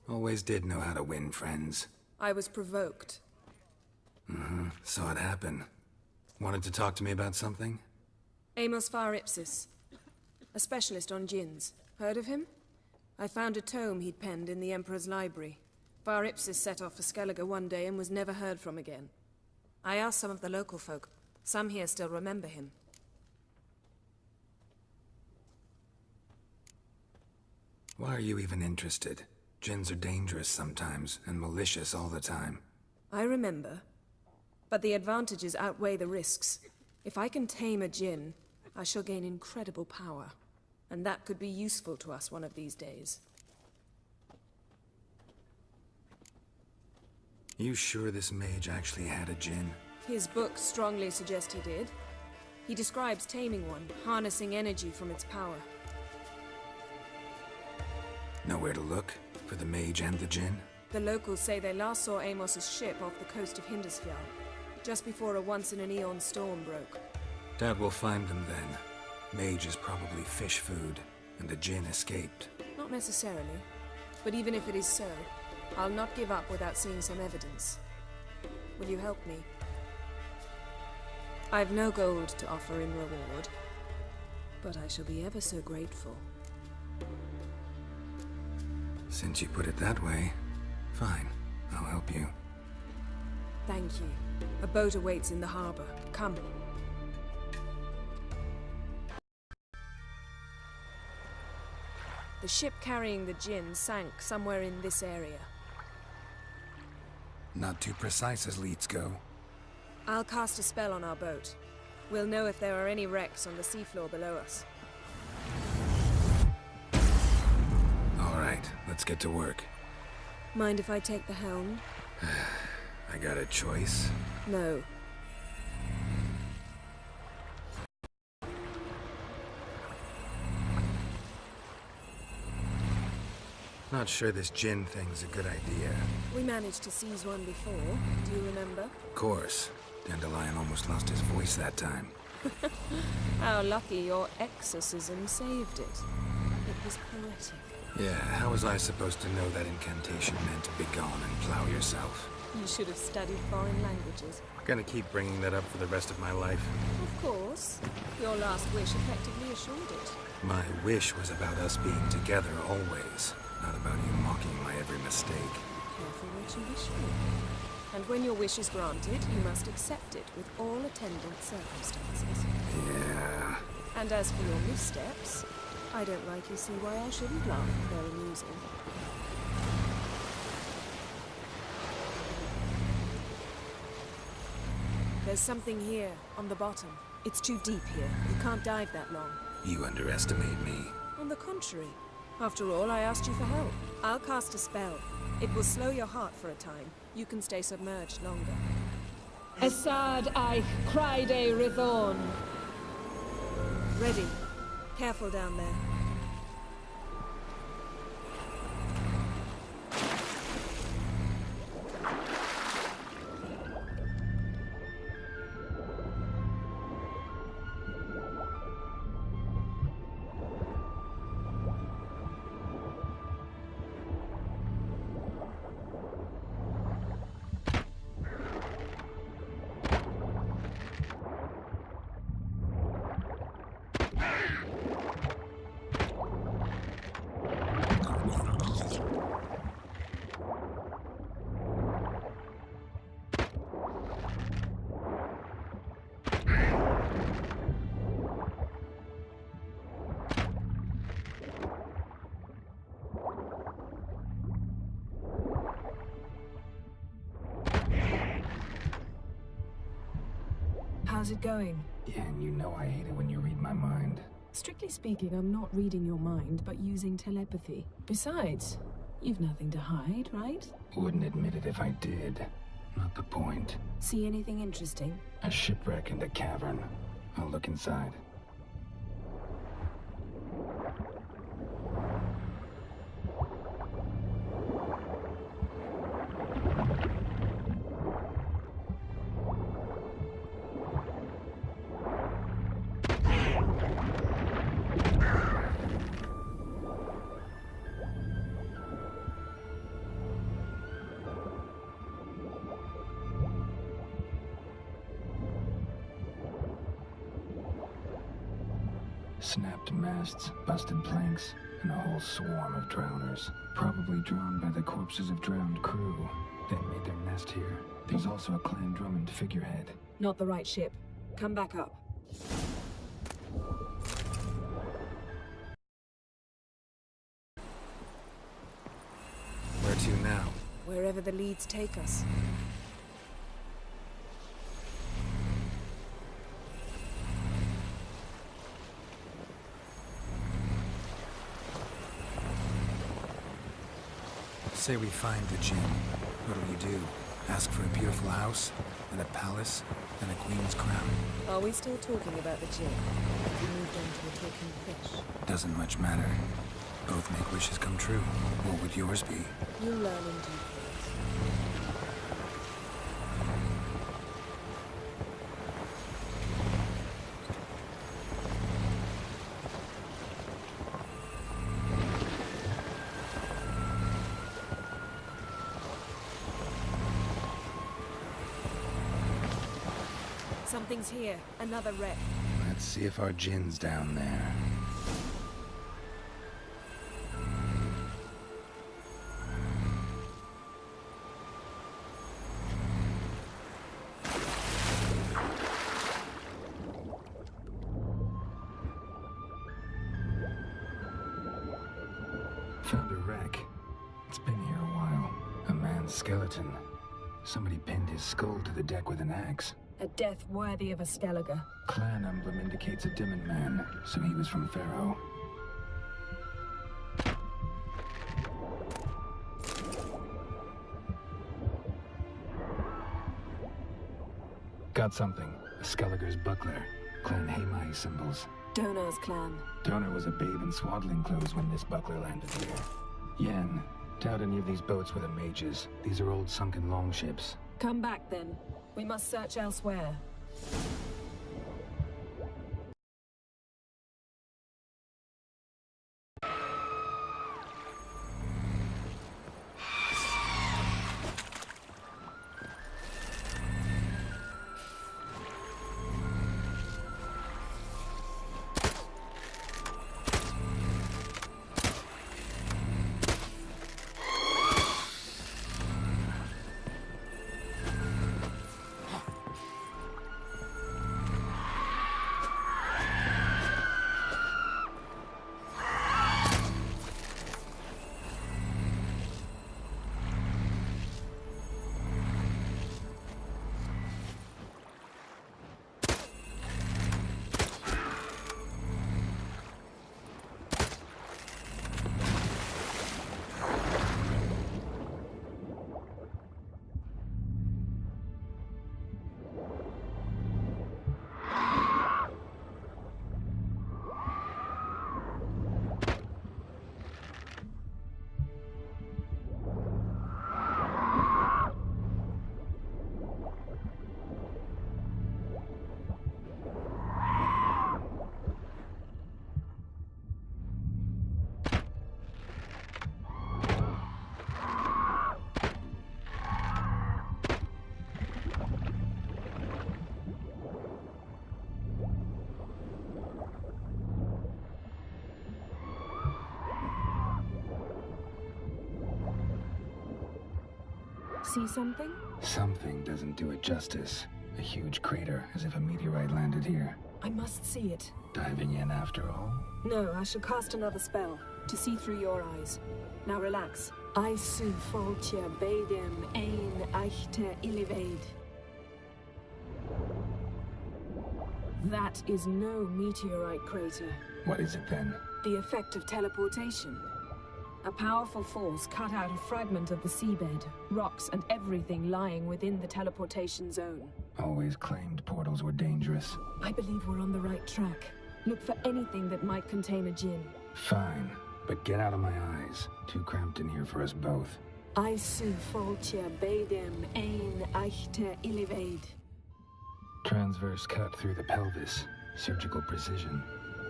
Always did know how to win friends. I was provoked. Saw it happen. Wanted to talk to me about something? Amos Far Ipsis. A specialist on djinns. Heard of him? I found a tome he'd penned in the Emperor's library. Far Ipsis set off for Skellige one day and was never heard from again. I asked some of the local folk. Some here still remember him. Why are you even interested? Djinns are dangerous sometimes, and malicious all the time. I remember. But the advantages outweigh the risks. If I can tame a djinn, I shall gain incredible power. And that could be useful to us one of these days. You sure this mage actually had a djinn? His books strongly suggest he did. He describes taming one, harnessing energy from its power. Nowhere to look? For the mage and the djinn? The locals say they last saw Amos's ship off the coast of Hindisfjall, just before a once-in-an-eon storm broke. Doubt we'll find them then. Mage is probably fish food, and the djinn escaped. Not necessarily. But even if it is so, I'll not give up without seeing some evidence. Will you help me? I've no gold to offer in reward, but I shall be ever so grateful. Since you put it that way, fine. I'll help you. Thank you. A boat awaits in the harbor. Come. The ship carrying the djinn sank somewhere in this area. Not too precise as leads go. I'll cast a spell on our boat. We'll know if there are any wrecks on the seafloor below us. All right, let's get to work. Mind if I take the helm? I got a choice? No. Not sure this djinn thing's a good idea. We managed to seize one before. Do you remember? Of course. Dandelion almost lost his voice that time. How lucky your exorcism saved it. It was poetic. Yeah, how was I supposed to know that incantation meant begone and plow yourself? You should have studied foreign languages. Gonna keep bringing that up for the rest of my life. Of course. Your last wish effectively assured it. My wish was about us being together always, not about you mocking my every mistake. Careful what you wish for. And when your wish is granted, you must accept it with all attendant circumstances. Yeah. And as for your missteps, I don't rightly see why I shouldn't laugh if they're amusing. There's something here, on the bottom. It's too deep here. You can't dive that long. You underestimate me. On the contrary. After all, I asked you for help. I'll cast a spell. It will slow your heart for a time. You can stay submerged longer. Assad I Cried Rithorn. Ready. Careful down there. How's it going? Yeah, and you know I hate it when you read my mind. Strictly speaking, I'm not reading your mind, but using telepathy. Besides, you've nothing to hide, right? Wouldn't admit it if I did. Not the point. See anything interesting? A shipwreck in the cavern. I'll look inside. Snapped masts, busted planks, and a whole swarm of drowners. Probably drawn by the corpses of drowned crew. They made their nest here. There's also a Clan Drummond figurehead. Not the right ship. Come back up. Where to now? Wherever the leads take us. Say we find the Jinn. What'll you do? Ask for a beautiful house, and a palace, and a queen's crown? Are we still talking about the Jinn? Have you moved on to a talking fish? Doesn't much matter. Both make wishes come true. What would yours be? You'll learn in due course. Something's here. Another wreck. Let's see if our Jinn's down there. Found a wreck. It's been here a while. A man's skeleton. Somebody pinned his skull to the deck with an axe. A death worthy of a Skellige. Clan emblem indicates a Dimmen man, so he was from Pharaoh. Got something. A Skellige's buckler. Clan Hamai symbols. Donar's clan. Donar was a babe in swaddling clothes when this buckler landed here. Yen, doubt any of these boats were the mages. These are old sunken longships. Come back then. We must search elsewhere. See something? Something doesn't do it justice. A huge crater, as if a meteorite landed here. I must see it. Diving in after all? No, I shall cast another spell, to see through your eyes. Now relax. Aisu foltja beidem ein eichte iliveid. That is no meteorite crater. What is it then? The effect of teleportation. A powerful force cut out a fragment of the seabed, rocks and everything lying within the teleportation zone. Always claimed portals were dangerous. I believe we're on the right track. Look for anything that might contain a Jinn. Fine, but get out of my eyes. Too cramped in here for us both. Aisu foltja beidem ein eichte iliveid. Transverse cut through the pelvis. Surgical precision.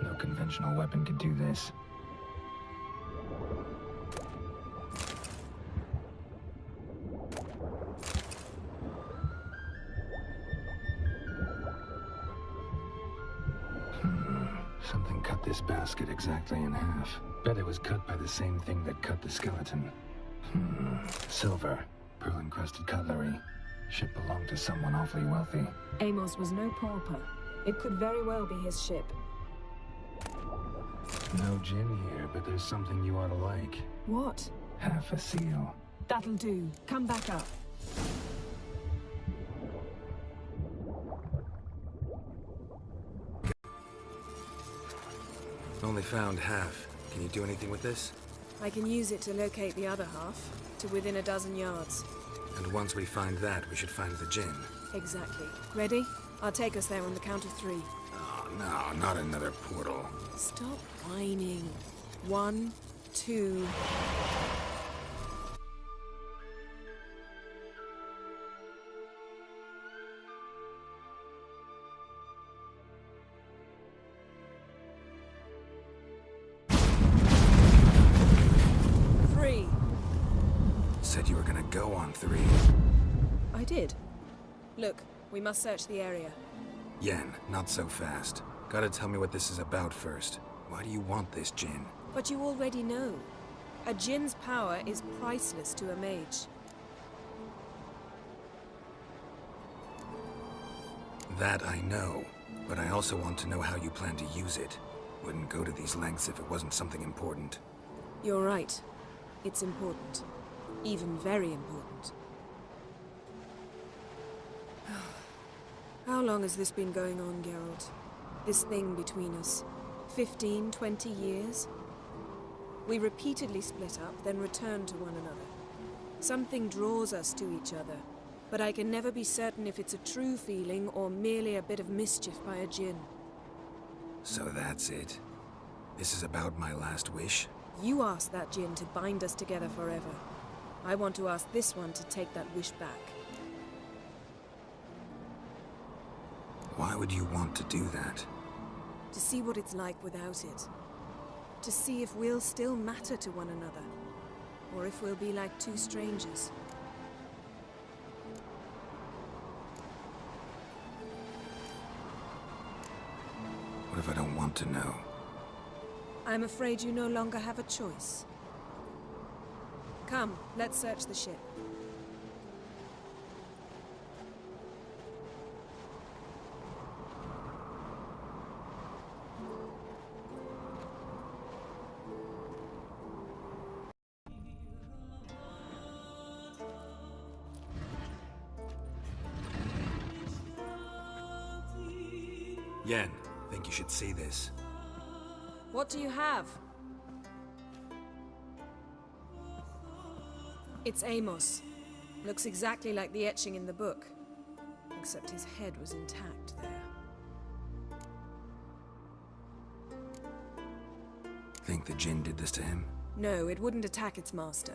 No conventional weapon could do this. Something cut this basket exactly in half. Bet it was cut by the same thing that cut the skeleton. Silver. Pearl-encrusted cutlery. Ship belonged to someone awfully wealthy. Amos was no pauper. It could very well be his ship. No gin here, but there's something you ought to like. What? Half a seal. That'll do. Come back up. Only found half. Can you do anything with this? I can use it to locate the other half, to within a dozen yards. And once we find that, we should find the gin. Exactly. Ready? I'll take us there on the count of 3. Oh, no, not another portal. Stop whining. 1, 2... Said you were gonna go on 3. I did. Look, we must search the area. Yen, not so fast. Gotta tell me what this is about first. Why do you want this gin? But you already know. A djinn's power is priceless to a mage. That I know, but I also want to know how you plan to use it. Wouldn't go to these lengths if it wasn't something important. You're right. It's important. Even very important. How long has this been going on, Geralt? This thing between us? 15, 20 years? We repeatedly split up, then returned to one another. Something draws us to each other, but I can never be certain if it's a true feeling or merely a bit of mischief by a djinn. So that's it? This is about my last wish? You asked that djinn to bind us together forever. I want to ask this one to take that wish back. Why would you want to do that? To see what it's like without it. To see if we'll still matter to one another. Or if we'll be like two strangers. What if I don't want to know? I'm afraid you no longer have a choice. Come, let's search the ship. Yen, think you should see this. What do you have? It's Amos. Looks exactly like the etching in the book. Except his head was intact there. Think the djinn did this to him? No, it wouldn't attack its master.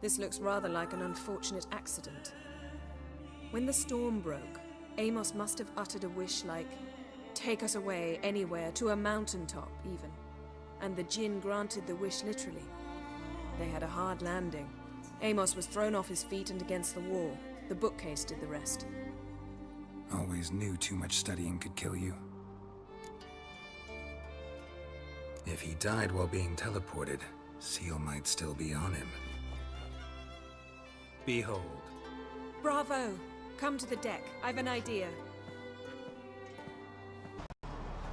This looks rather like an unfortunate accident. When the storm broke, Amos must have uttered a wish like, "Take us away, anywhere, to a mountaintop, even." And the djinn granted the wish literally. They had a hard landing. Amos was thrown off his feet and against the wall. The bookcase did the rest. Always knew too much studying could kill you. If he died while being teleported, Seal might still be on him. Behold. Bravo! Come to the deck. I've an idea.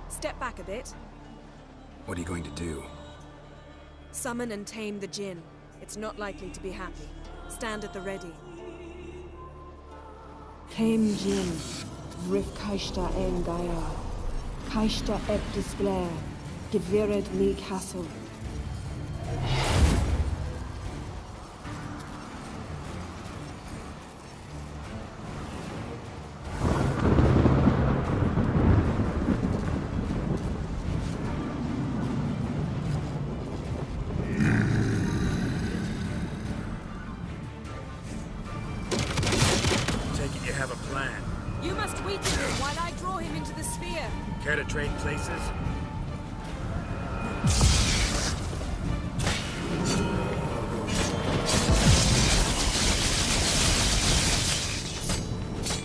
Step back a bit. What are you going to do? Summon and tame the djinn. It's not likely to be happy. Stand at the ready. Tame Jin, Rif Kaishta en Gaia, Kaishta ep displair, Gevired me castle. Have a plan. You must weaken him while I draw him into the sphere. Care to trade places?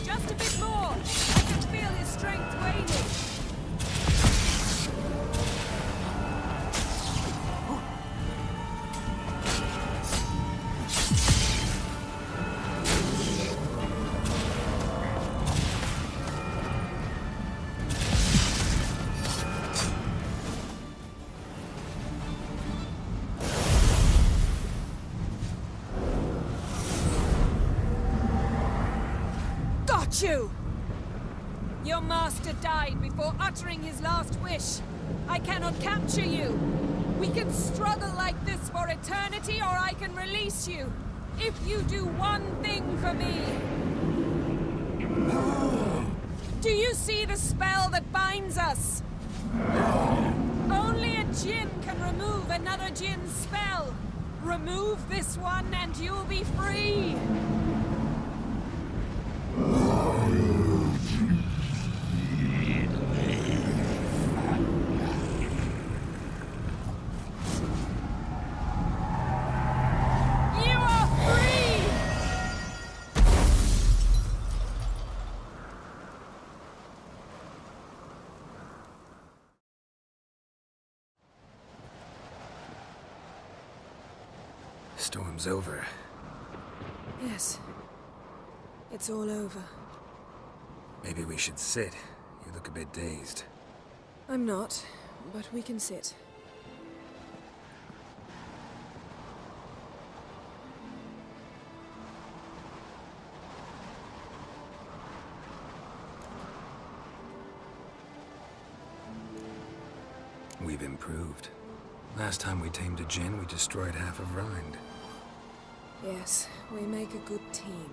Just a bit more. I can feel his strength waning. hurt you! Your master died before uttering his last wish. I cannot capture you. We can struggle like this for eternity, or I can release you. If you do one thing for me. Do you see the spell that binds us? Only a djinn can remove another djinn's spell. Remove this one and you'll be free. You are free! Storm's over. Yes. It's all over. Maybe we should sit. You look a bit dazed. I'm not, but we can sit. We've improved. Last time we tamed a djinn, we destroyed half of Rind. Yes, we make a good team.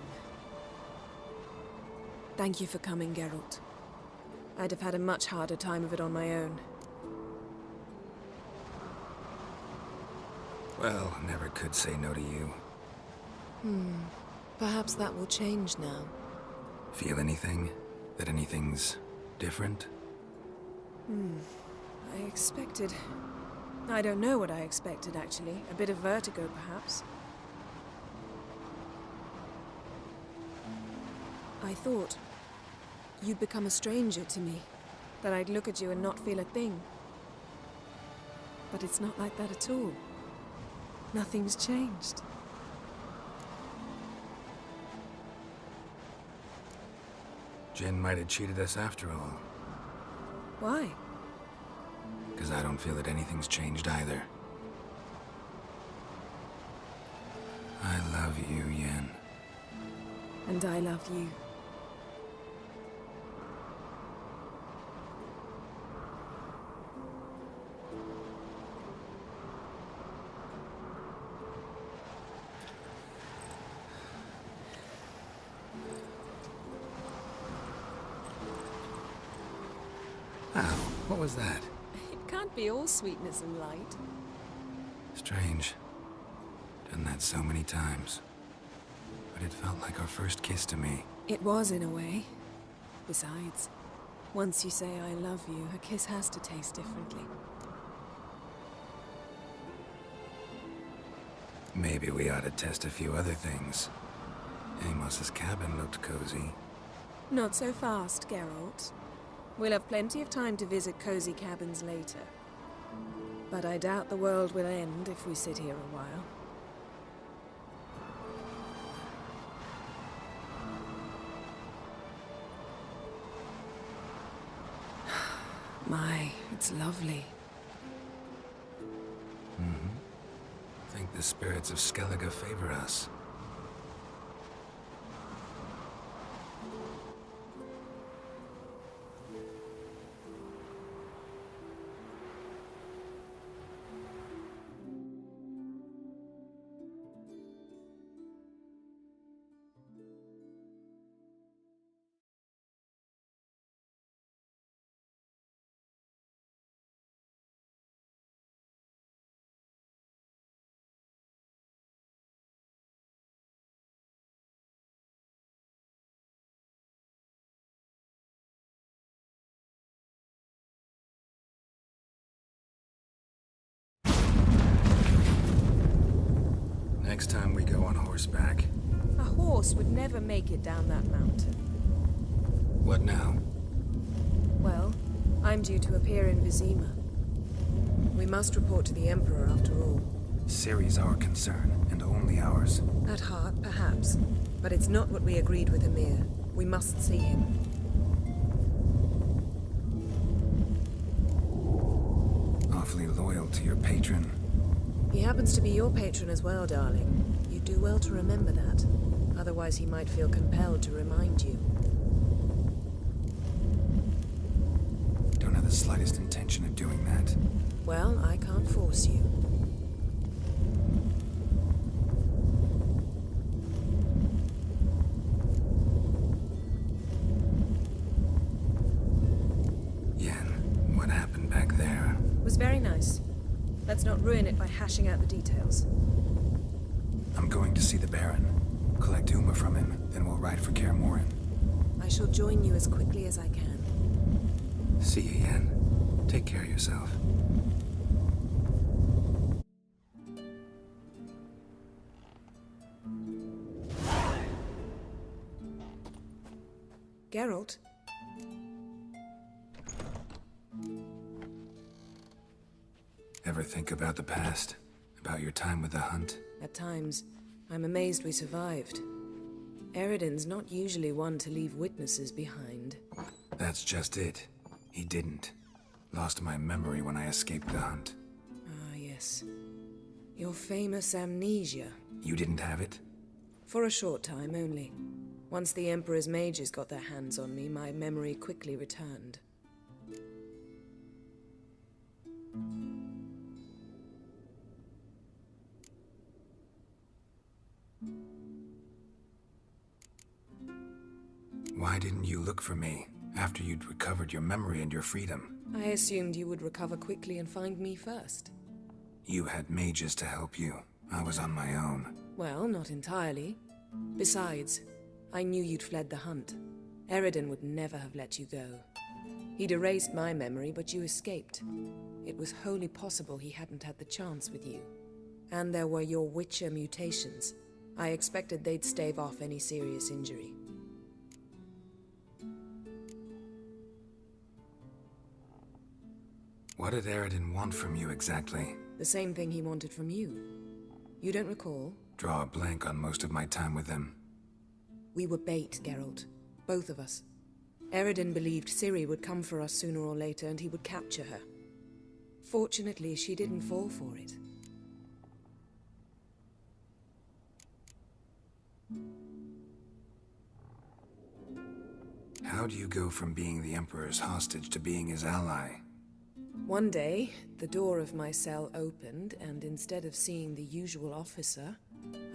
Thank you for coming, Geralt. I'd have had a much harder time of it on my own. Well, never could say no to you. Perhaps that will change now. Feel anything? That anything's different? I expected... I don't know what I expected, actually. A bit of vertigo, perhaps. I thought you'd become a stranger to me. That I'd look at you and not feel a thing. But it's not like that at all. Nothing's changed. Jinn might have cheated us after all. Why? Because I don't feel that anything's changed either. I love you, Yen. And I love you. Ow, what was that? It can't be all sweetness and light. Strange. Done that so many times. But it felt like our first kiss to me. It was, in a way. Besides, once you say I love you, a kiss has to taste differently. Maybe we ought to test a few other things. Amos's cabin looked cozy. Not so fast, Geralt. We'll have plenty of time to visit cozy cabins later. But I doubt the world will end if we sit here a while. My, it's lovely. I think the spirits of Skellige favor us. Next time we go on horseback. A horse would never make it down that mountain. What now? Well, I'm due to appear in Vizima. We must report to the Emperor after all. Ciri's our concern, and only ours. At heart, perhaps. But it's not what we agreed with Emir. We must see him. Awfully loyal to your patron. He happens to be your patron as well, darling. You do well to remember that. Otherwise he might feel compelled to remind you. the slightest intention of doing that. Well, I can't force you. Yen, what happened back there? It was very nice. Let's not ruin it by hashing out the details. I'm going to see the Baron. Collect Uma from him, then we'll ride for Kaer Morhen. I shall join you as quickly as I can. See you, Yen. Take care of yourself. Geralt? Ever think about the past? About your time with the Hunt? At times, I'm amazed we survived. Eridan's not usually one to leave witnesses behind. That's just it. He didn't. Lost my memory when I escaped the Hunt. Ah, yes. Your famous amnesia. You didn't have it? For a short time only. Once the Emperor's mages got their hands on me, my memory quickly returned. Why didn't you look for me after you'd recovered your memory and your freedom? I assumed you would recover quickly and find me first. You had mages to help you. I was on my own. Well, not entirely. Besides, I knew you'd fled the Hunt. Eridan would never have let you go. He'd erased my memory, but you escaped. It was wholly possible he hadn't had the chance with you. And there were your Witcher mutations. I expected they'd stave off any serious injury. What did Eridan want from you exactly? The same thing he wanted from you. You don't recall? Draw a blank on most of my time with him. We were bait, Geralt. Both of us. Eridan believed Ciri would come for us sooner or later and he would capture her. Fortunately, she didn't fall for it. How do you go from being the Emperor's hostage to being his ally? One day, the door of my cell opened, and instead of seeing the usual officer,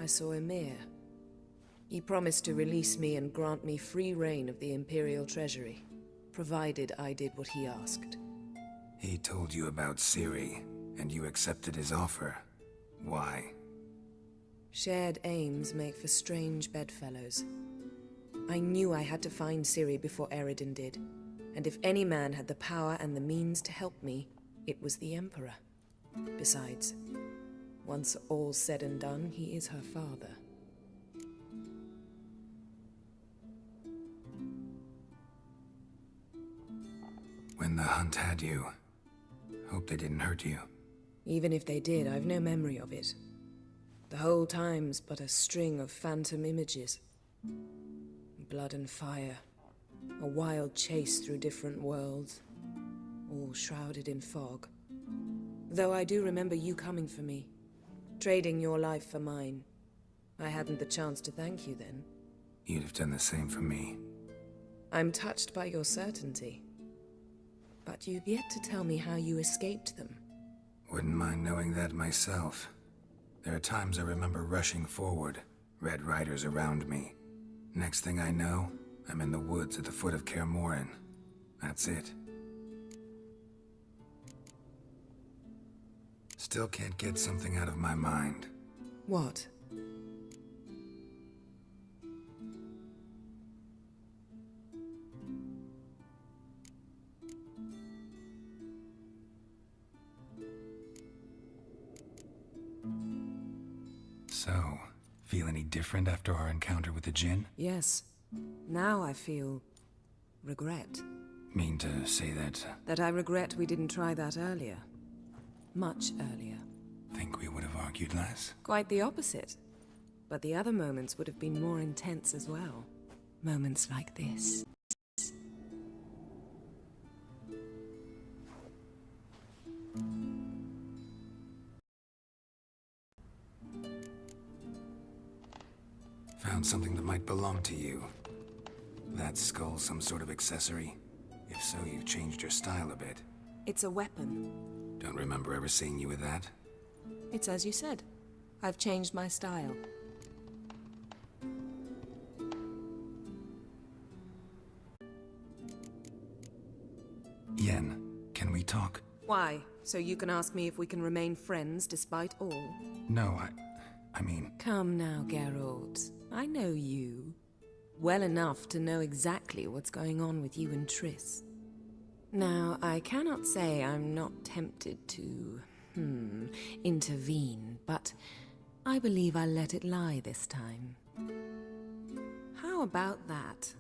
I saw Emir. He promised to release me and grant me free reign of the Imperial Treasury, provided I did what he asked. He told you about Ciri, and you accepted his offer. Why? Shared aims make for strange bedfellows. I knew I had to find Ciri before Eridan did, and if any man had the power and the means to help me, it was the Emperor. Besides, once all's said and done, he is her father. When the Hunt had you, hope they didn't hurt you. Even if they did, I've no memory of it. The whole time's but a string of phantom images. Blood and fire. A wild chase through different worlds. All shrouded in fog. Though I do remember you coming for me. Trading your life for mine. I hadn't the chance to thank you then. You'd have done the same for me. I'm touched by your certainty. But you've yet to tell me how you escaped them. Wouldn't mind knowing that myself. There are times I remember rushing forward, Red Riders around me. Next thing I know, I'm in the woods at the foot of Kaer Morhen. That's it. Still can't get something out of my mind. What? So, feel any different after our encounter with the Djinn? Yes. Now I feel... regret. Mean to say that... That I regret we didn't try that earlier. Much earlier. Think we would have argued less? Quite the opposite. But the other moments would have been more intense as well. Moments like this. Found something that might belong to you. That skull some sort of accessory? If so, you've changed your style a bit. It's a weapon. Don't remember ever seeing you with that. It's as you said. I've changed my style. Yen, can we talk? Why? So you can ask me if we can remain friends despite all? No, I mean... Come now, Geralt. I know you. Well enough to know exactly what's going on with you and Triss. Now, I cannot say I'm not tempted to, intervene, but I believe I'll let it lie this time. How about that?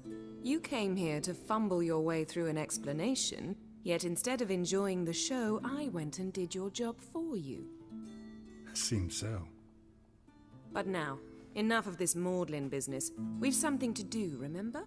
You came here to fumble your way through an explanation, yet instead of enjoying the show, I went and did your job for you. Seems so. But now, enough of this maudlin business. We've something to do, remember?